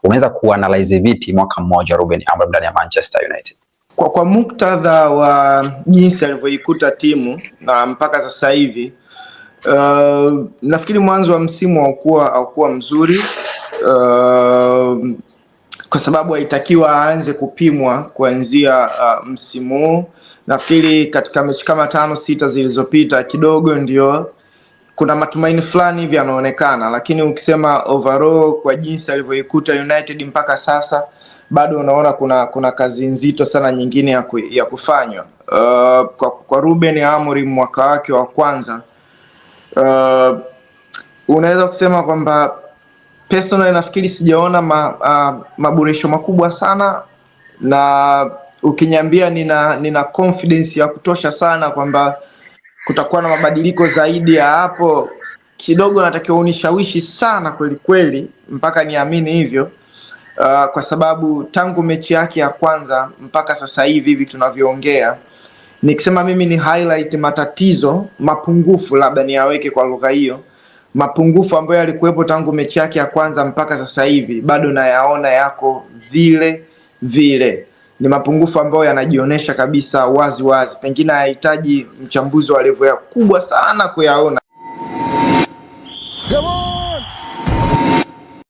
unaweza kuanalyze vipi mwaka mmoja Ruben Amorim ndani ya Manchester United? Kwa muktadha wa jinsi alivyoikuta timu na mpaka sasa hivi, nafikiri mwanzo wa msimu haukuwa mzuri, kwa sababu haitakiwa aanze kupimwa kuanzia msimu huu. Nafikiri katika mechi kama 5-6 zilizopita kidogo ndio kuna matumaini fulani hivi yanaonekana, lakini ukisema overall kwa jinsi alivyoikuta United mpaka sasa, bado unaona kuna kazi nzito sana nyingine ya kufanywa. Kwa Ruben Amorim mwaka wake wa kwanza, unaweza kusema kwamba personally nafikiri sijaona maboresho makubwa sana, na ukiniambia nina confidence ya kutosha sana kwamba kutakuwa na mabadiliko zaidi ya hapo, kidogo natakiwa unishawishi sana kweli kweli mpaka niamini hivyo. Kwa sababu tangu mechi yake ya kwanza mpaka sasa hivi tunavyoongea, nikisema mimi ni highlight matatizo, mapungufu, labda niaweke kwa lugha hiyo, mapungufu ambayo yalikuwepo tangu mechi yake ya kwanza mpaka sasa hivi, bado nayaona yako vile vile. Ni mapungufu ambayo yanajionyesha kabisa wazi wazi, pengine hayahitaji mchambuzi wa level kubwa sana kuyaona.